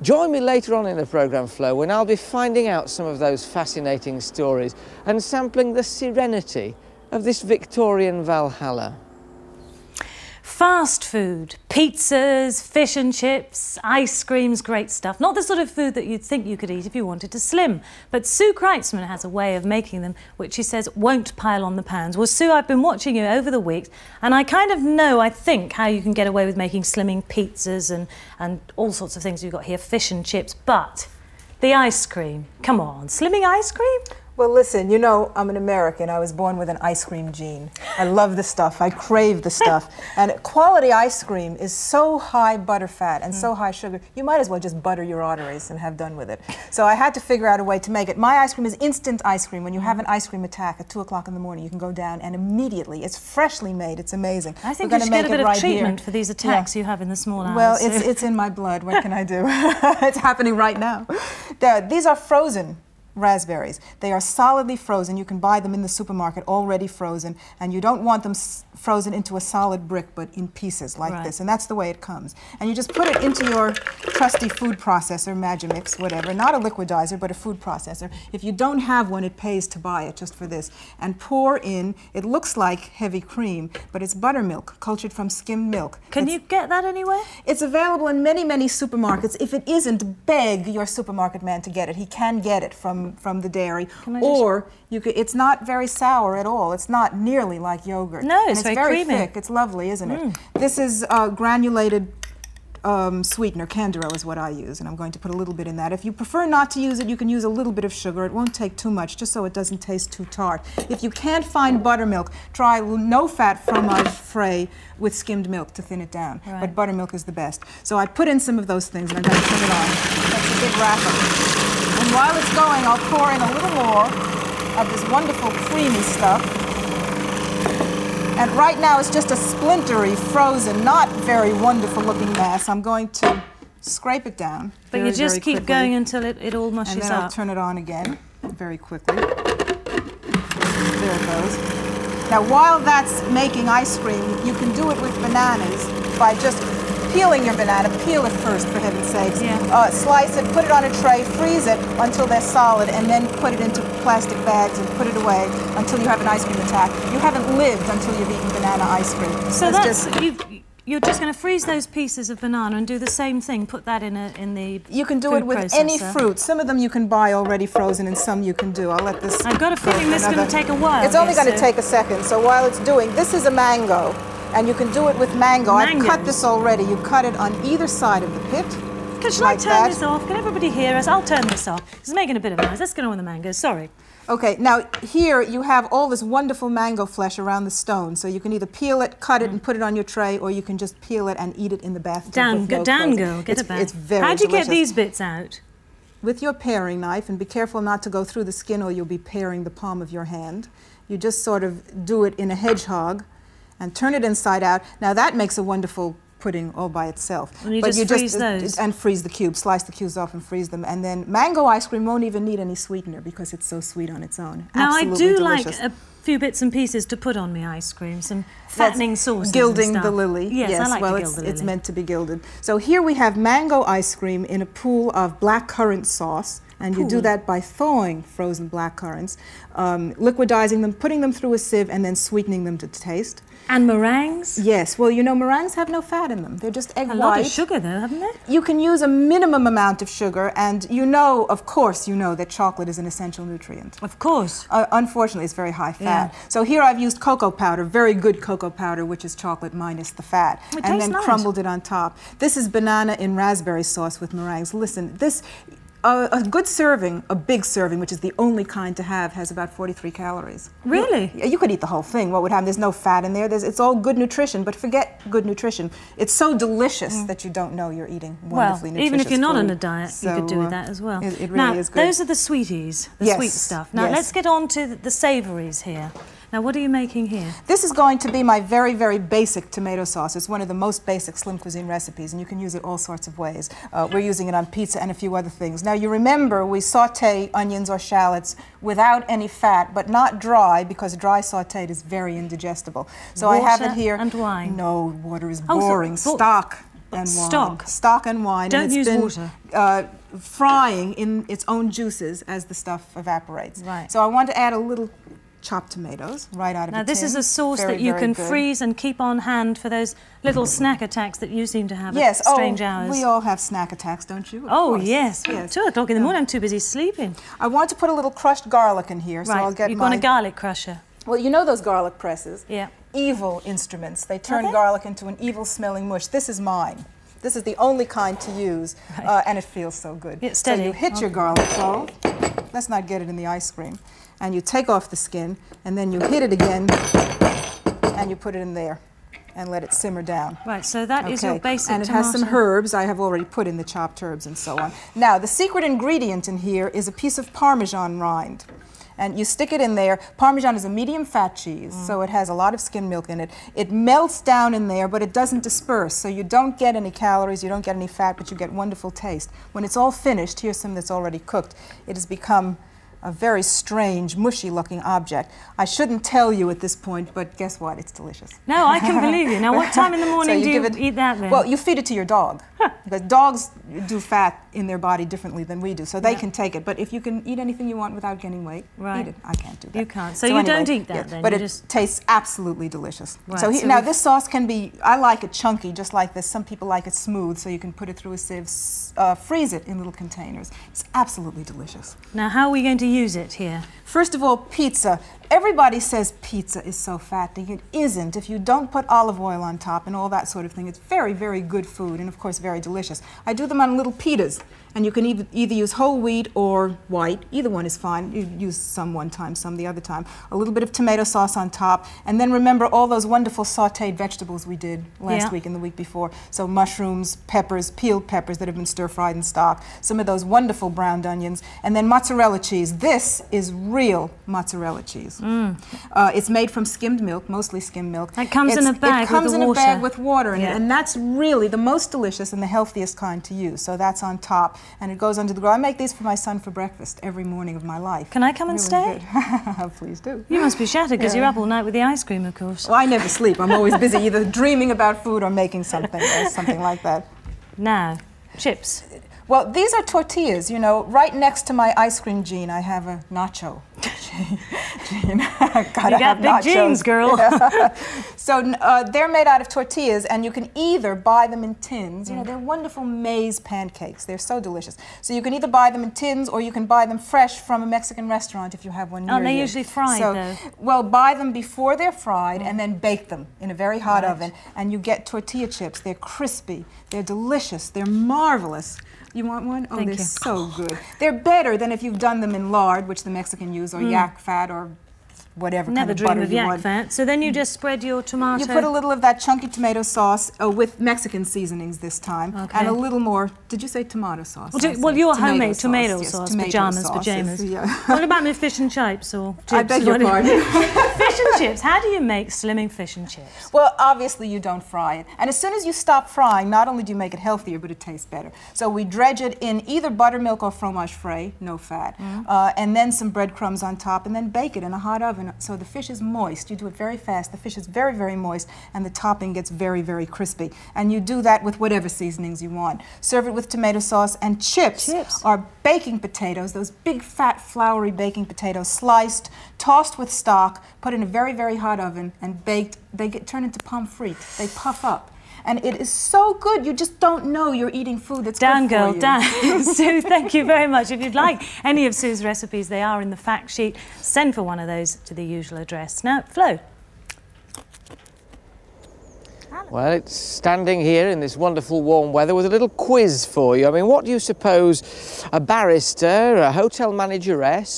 Join me later on in the programme, Flo, when I'll be finding out some of those fascinating stories and sampling the serenity of this Victorian Valhalla. Fast food, pizzas, fish and chips, ice creams, great stuff. Not the sort of food that you'd think you could eat if you wanted to slim. But Sue Kreitzman has a way of making them which she says won't pile on the pounds. Well, Sue, I've been watching you over the weeks and I kind of know, I think, how you can get away with making slimming pizzas and all sorts of things you've got here, fish and chips. But the ice cream, come on, slimming ice cream? Well, listen, you know, I'm an American. I was born with an ice cream gene. I love the stuff. I crave the stuff. And quality ice cream is so high butterfat and so high sugar, you might as well just butter your arteries and have done with it. So I had to figure out a way to make it. My ice cream is instant ice cream. When you have an ice cream attack at 2 o'clock in the morning, you can go down and immediately, it's freshly made, it's amazing. I think you should get a bit of treatment for these attacks you have in the small hours. Well, it's in my blood. What can I do? It's happening right now. These are frozen raspberries. They are solidly frozen. You can buy them in the supermarket already frozen, and you don't want them frozen into a solid brick but in pieces like this, and that's the way it comes. And you just put it into your trusty food processor, Magimix, whatever, not a liquidizer but a food processor. If you don't have one, it pays to buy it just for this. And pour in, it looks like heavy cream, but it's buttermilk, cultured from skimmed milk. Can you get that anywhere? It's available in many, many supermarkets. If it isn't, beg your supermarket man to get it. He can get it from the dairy, or you could. It's not very sour at all. It's not nearly like yogurt. No, it's very creamy. thick. It's lovely, isn't it? This is granulated sweetener. Canduro is what I use, and I'm going to put a little bit in that. If you prefer not to use it, you can use a little bit of sugar. It won't take too much, just so it doesn't taste too tart. If you can't find buttermilk, try no-fat fromage frais with skimmed milk to thin it down. But buttermilk is the best. So I put in some of those things, and I'm going to turn it on. That's a big wrapper. And while it's going, I'll pour in a little more of this wonderful creamy stuff. And right now it's just a splintery, frozen, not very wonderful looking mass. I'm going to scrape it down. But you just keep going until it all mushes up. And then I'll turn it on again very quickly. There it goes. Now while that's making ice cream, you can do it with bananas by just peeling your banana. Peel it first, for heaven's sakes. Slice it, put it on a tray, freeze it until they're solid, and then put it into plastic bags and put it away until you have an ice cream attack. You haven't lived until you've eaten banana ice cream. So you're just going to freeze those pieces of banana and do the same thing, put that in the You can do it with any fruit. Some of them you can buy already frozen and some you can do. I'll let this I've got a feeling this is going to take a while. It's only going to take a second, so while it's doing, this is a mango. And you can do it with mango. I've cut this already. You cut it on either side of the pit. Shall I turn this off? Can everybody hear us? I'll turn this off. It's making a bit of noise. Let's get on with the mangoes. Sorry. Okay, now here you have all this wonderful mango flesh around the stone. So you can either peel it, cut it, and put it on your tray, or you can just peel it and eat it in the bathtub. Down, girl, get it back. It's very How'd you delicious. get these bits out? With your paring knife, and be careful not to go through the skin or you'll be paring the palm of your hand. You just sort of do it in a hedgehog and turn it inside out. Now that makes a wonderful pudding all by itself. And you just freeze those? And freeze the cubes, slice the cubes off and freeze them. And then mango ice cream won't even need any sweetener because it's so sweet on its own. Now Absolutely I do delicious. like a few bits and pieces to put on my ice cream, some fattening sauces Gilding and stuff. the lily. Yes, I like well, to gild the lily. It's meant to be gilded. So here we have mango ice cream in a pool of black currant sauce. And you do that by thawing frozen black currants, liquidizing them, putting them through a sieve, and then sweetening them to taste. And meringues? Yes. Well, you know, meringues have no fat in them. They're just egg white. A lot of sugar, though, haven't they? You can use a minimum amount of sugar, and you know, of course, you know that chocolate is an essential nutrient. Of course. Unfortunately, it's very high fat. So here I've used cocoa powder, very good cocoa powder, which is chocolate minus the fat, and then crumbled it on top. This is banana in raspberry sauce with meringues. Listen, this... a good serving, a big serving, which is the only kind to have, has about 43 calories. Really? You could eat the whole thing. What would happen? There's no fat in there. It's all good nutrition, but forget good nutrition. It's so delicious that you don't know you're eating wonderfully nutritious even if you're not food. on a diet, you could do with that as well. It really is good. Now, those are the sweeties, the sweet stuff. Now, let's get on to the savouries here. Now, what are you making here? This is going to be my very, very basic tomato sauce. It's one of the most basic slim cuisine recipes, and you can use it all sorts of ways. We're using it on pizza and a few other things. Now, you remember we saute onions or shallots without any fat, but not dry, because dry sauteed is very indigestible. So Water I have it here. And wine? No, water is boring. Stock. and wine. Stock. Stock and wine. Don't and it's use been, water. Frying in its own juices as the stuff evaporates. Right. So I want to add a little chopped tomatoes right out of the tin. Now this is a sauce Very, that you very can good. freeze and keep on hand for those little snack attacks that you seem to have Yes. at strange hours. We all have snack attacks, don't you? Of Oh course. yes. Yes. 2 o'clock in the morning, I'm too busy sleeping. I want to put a little crushed garlic in here, so Right, I'll get you've my... got a garlic crusher. Well, you know those garlic presses? Yeah. Evil instruments. They turn they? garlic into an evil-smelling mush. This is mine. This is the only kind to use, and it feels so good. It's steady. So you hit your garlic clove. Let's not get it in the ice cream. And you take off the skin, and then you hit it again, and you put it in there, and let it simmer down. Right, so that is your basic And it tomato. has some herbs. I have already put in the chopped herbs and so on. Now, the secret ingredient in here is a piece of Parmesan rind. And you stick it in there. Parmesan is a medium fat cheese, so it has a lot of skim milk in it. It melts down in there, but it doesn't disperse, so you don't get any calories, you don't get any fat, but you get wonderful taste. When it's all finished, here's some that's already cooked. It has become a very strange, mushy-looking object. I shouldn't tell you at this point, but guess what? It's delicious. No, I can believe you. Now, what time in the morning So do you give it- eat that then? Well, you feed it to your dog. Because dogs do fat in their body differently than we do, so they can take it. But if you can eat anything you want without gaining weight, Right. eat it. I can't do that. You can't. So you don't eat that then? But You it just- tastes absolutely delicious. Right, So, so now we've- this sauce can be, I like it chunky, just like this. Some people like it smooth, so you can put it through a sieve, freeze it in little containers. It's absolutely delicious. Now, how are we going to use it here? First of all, pizza. Everybody says pizza is so fattening. It isn't. If you don't put olive oil on top and all that sort of thing, it's very, very good food and, of course, very delicious. I do them on little pitas, and you can either use whole wheat or white. Either one is fine. You use some one time, some the other time. A little bit of tomato sauce on top, and then remember all those wonderful sautéed vegetables we did last week and the week before. So mushrooms, peppers, peeled peppers that have been stir-fried in stock, some of those wonderful browned onions, and then mozzarella cheese. This is real mozzarella cheese. It's made from skimmed milk, mostly skimmed milk. That comes in a bag It comes with in the a water. bag with water in Yeah. it, and that's really the most delicious and the healthiest kind to use. So that's on top, and it goes under the grill. I make these for my son for breakfast every morning of my life. Can I come and stay? Good. Please do. You must be shattered because you're up all night with the ice cream, of course. Well, I never sleep. I'm always busy either dreaming about food or making something or something like that. Now, chips. Well, these are tortillas, you know. Right next to my ice cream gene, I have a nacho gene. You got big nachos. jeans, girl. So they're made out of tortillas, and you can either buy them in tins. You know, they're wonderful maize pancakes. They're so delicious. So you can either buy them in tins, or you can buy them fresh from a Mexican restaurant if you have one near you. Aren't they usually fried, though? Well, buy them before they're fried, and then bake them in a very hot oven, and you get tortilla chips. They're crispy. They're delicious. They're marvelous. You want one? Oh, Thank they're you. so good. They're better than if you've done them in lard, which the Mexican use, or yak fat, or whatever Never kind of dream butter of you yak want. fat. So then you just spread your tomato. You put a little of that chunky tomato sauce with Mexican seasonings this time, Okay. and a little more. Did you say tomato sauce? Well, your Tomato homemade sauce, tomato yes, sauce, tomato pajamas, sauces, pajamas. yeah. What about my fish and chips or chips? I beg your pardon. Fish and chips. How do you make slimming fish and chips? Well, obviously you don't fry it. And as soon as you stop frying, not only do you make it healthier, but it tastes better. So we dredge it in either buttermilk or fromage frais, no fat, and then some breadcrumbs on top, and then bake it in a hot oven. So the fish is moist. You do it very fast. The fish is very, very moist, and the topping gets very, very crispy. And you do that with whatever seasonings you want. Serve it with tomato sauce, and chips. Are baking potatoes, those big, fat, floury baking potatoes, sliced, tossed with stock, put in a very, very hot oven, and baked. They turn into pommes frites. They puff up. And it is so good, you just don't know you're eating food that's Dan, good for girl, you. Dan. Sue, thank you very much. If you'd like any of Sue's recipes, they are in the fact sheet. Send for one of those to the usual address. Now, Flo. Well, it's standing here in this wonderful warm weather with a little quiz for you. I mean, what do you suppose a barrister, a hotel manageress,